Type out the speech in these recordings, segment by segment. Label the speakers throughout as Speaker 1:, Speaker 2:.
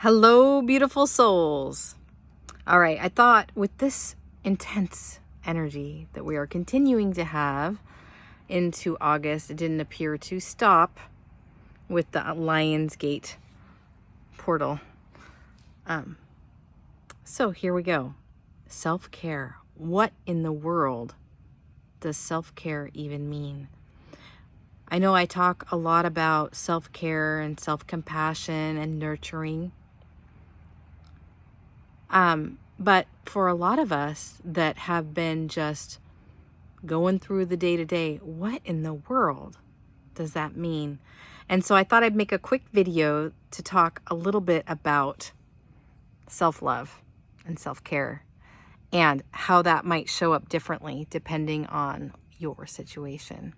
Speaker 1: Hello, beautiful souls. All right, I thought with this intense energy that we are continuing to have into August, it didn't appear to stop with the Lionsgate portal. So here we go. Self-care. What in the world does self-care even mean? I know I talk a lot about self-care and self-compassion and nurturing. But for a lot of us that have been just going through the day-to-day, what in the world does that mean? And so I thought I'd make a quick video to talk a little bit about self-love and self-care and how that might show up differently depending on your situation.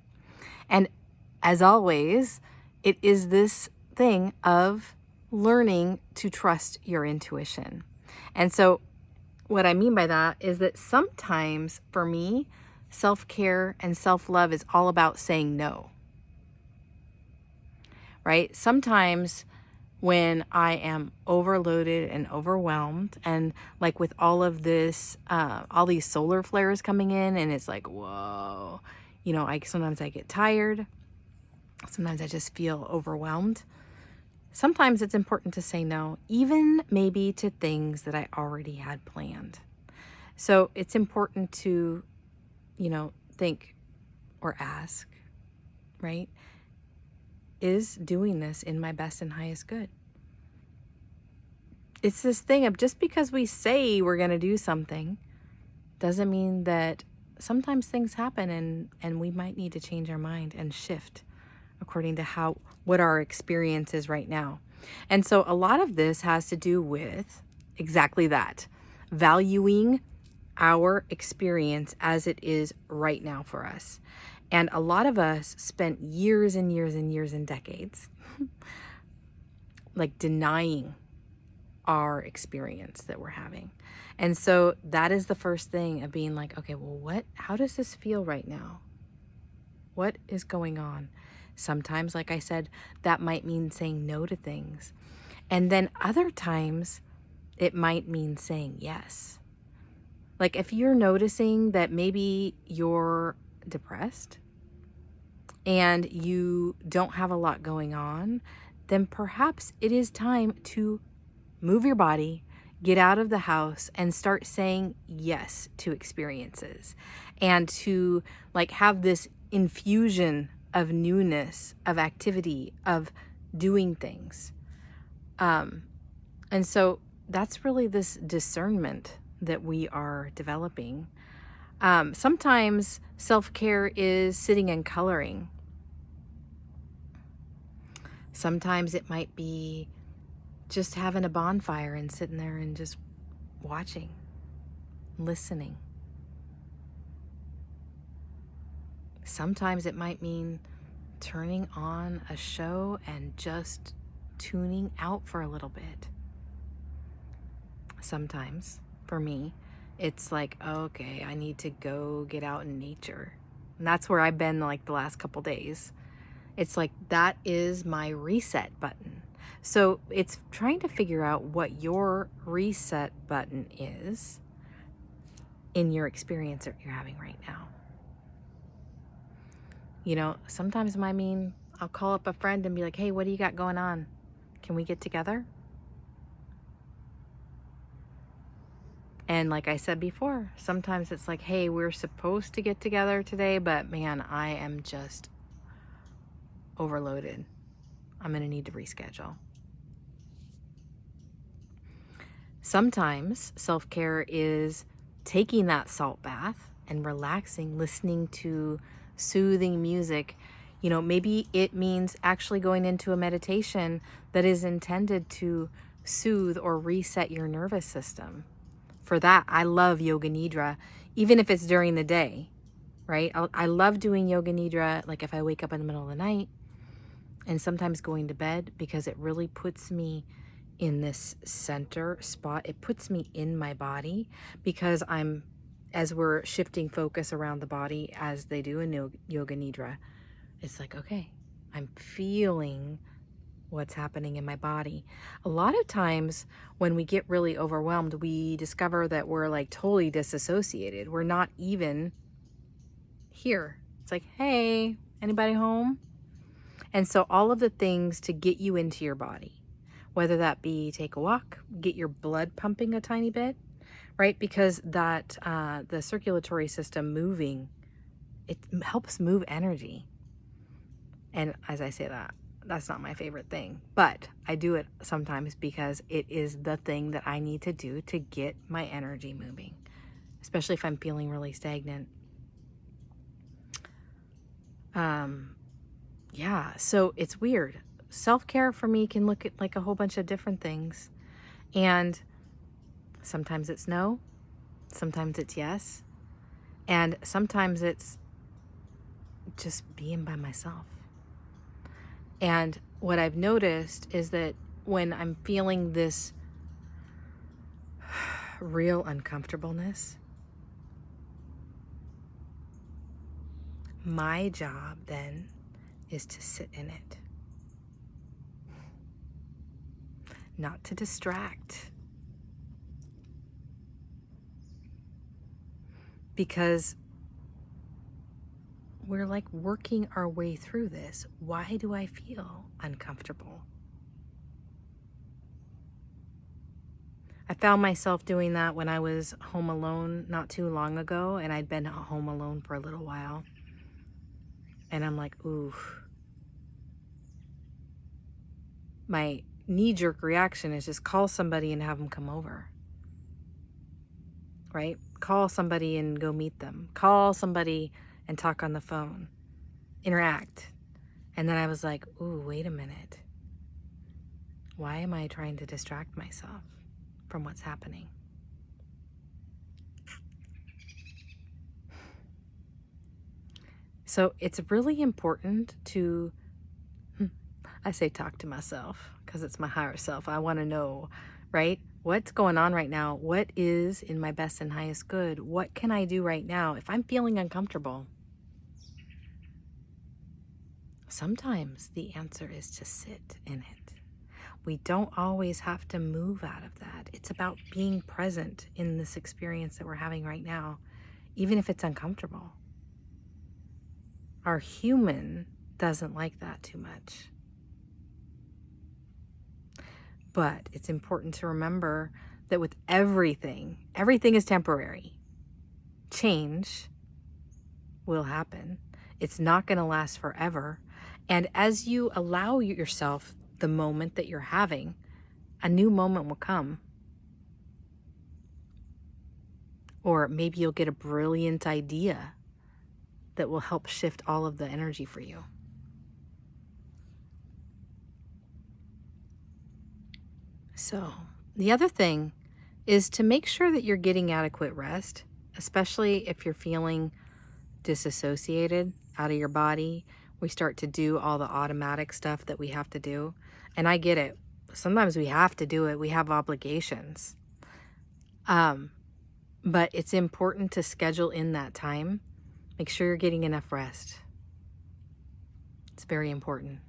Speaker 1: And as always, it is this thing of learning to trust your intuition. And so what I mean by that is that sometimes for me, self-care and self-love is all about saying no, right? Sometimes when I am overloaded and overwhelmed, and like with all of this, all these solar flares coming in, and it's like, whoa, sometimes I get tired. Sometimes I just feel overwhelmed. Sometimes it's important to say no, even maybe to things that I already had planned. So it's important to, think or ask, right? Is doing this in my best and highest good? It's this thing of just because we say we're going to do something doesn't mean that sometimes things happen and we might need to change our mind and shift according to what our experience is right now. And so a lot of this has to do with exactly that, valuing our experience as it is right now for us. And a lot of us spent years and years and years and decades like denying our experience that we're having. And so that is the first thing of being like, okay, well, how does this feel right now? What is going on? Sometimes, like I said, that might mean saying no to things. And then other times it might mean saying yes. Like if you're noticing that maybe you're depressed and you don't have a lot going on, then perhaps it is time to move your body, get out of the house, and start saying yes to experiences and to like have this infusion of newness, of activity, of doing things. And so that's really this discernment that we are developing. Sometimes self-care is sitting and coloring. Sometimes it might be just having a bonfire and sitting there and just watching, listening. Sometimes it might mean turning on a show and just tuning out for a little bit. Sometimes, for me, it's like, okay, I need to go get out in nature. And that's where I've been like the last couple days. It's like that is my reset button. So it's trying to figure out what your reset button is in your experience that you're having right now. Sometimes it might mean I'll call up a friend and be like, hey, what do you got going on? Can we get together? And like I said before, sometimes it's like, hey, we're supposed to get together today, but man, I am just overloaded. I'm going to need to reschedule. Sometimes self-care is taking that salt bath and relaxing, listening to soothing music. Maybe it means actually going into a meditation that is intended to soothe or reset your nervous system. For that, I love Yoga Nidra, even if it's during the day, right? I love doing Yoga Nidra, like if I wake up in the middle of the night, and sometimes going to bed, because it really puts me in this center spot. It puts me in my body, because as we're shifting focus around the body, as they do in Yoga Nidra, it's like, okay, I'm feeling what's happening in my body. A lot of times when we get really overwhelmed, we discover that we're like totally disassociated. We're not even here. It's like, hey, anybody home? And so all of the things to get you into your body, whether that be take a walk, get your blood pumping a tiny bit, right? Because that the circulatory system moving, it helps move energy. And as I say that, that's not my favorite thing, but I do it sometimes because it is the thing that I need to do to get my energy moving, especially if I'm feeling really stagnant. Yeah, so it's weird. Self-care for me can look at like a whole bunch of different things. And sometimes it's no, sometimes it's yes, and sometimes it's just being by myself. And what I've noticed is that when I'm feeling this real uncomfortableness, my job then is to sit in it, not to distract. Because we're like working our way through this. Why do I feel uncomfortable? I found myself doing that when I was home alone not too long ago, and I'd been home alone for a little while. And I'm like, ooh. My knee-jerk reaction is just call somebody and have them come over. Right? Call somebody and go meet them. Call somebody and talk on the phone. Interact. And then I was like, ooh, wait a minute. Why am I trying to distract myself from what's happening? So it's really important to, I say talk to myself because it's my higher self. I want to know, right? What's going on right now? What is in my best and highest good? What can I do right now if I'm feeling uncomfortable? Sometimes the answer is to sit in it. We don't always have to move out of that. It's about being present in this experience that we're having right now, even if it's uncomfortable. Our human doesn't like that too much. But it's important to remember that with everything is temporary. Change will happen. It's not going to last forever. And as you allow yourself the moment that you're having, a new moment will come. Or maybe you'll get a brilliant idea that will help shift all of the energy for you. So, the other thing is to make sure that you're getting adequate rest, especially if you're feeling disassociated out of your body. We start to do all the automatic stuff that we have to do. And I get it. Sometimes we have to do it. We have obligations. But it's important to schedule in that time. Make sure you're getting enough rest. It's very important.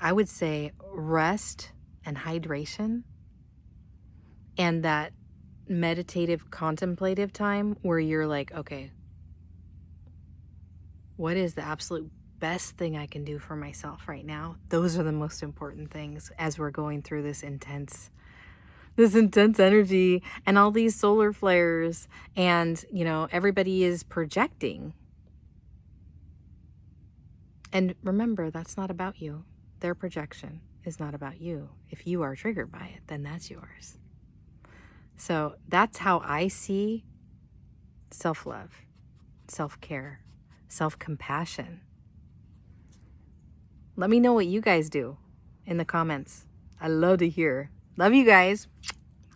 Speaker 1: I would say rest and hydration and that meditative, contemplative time where you're like, okay, what is the absolute best thing I can do for myself right now? Those are the most important things as we're going through this intense energy and all these solar flares, and everybody is projecting. And remember, that's not about you. Their projection is not about you. If you are triggered by it, then that's yours. So that's how I see self-love, self-care, self-compassion. Let me know what you guys do in the comments. I love to hear. Love you guys.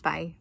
Speaker 1: Bye.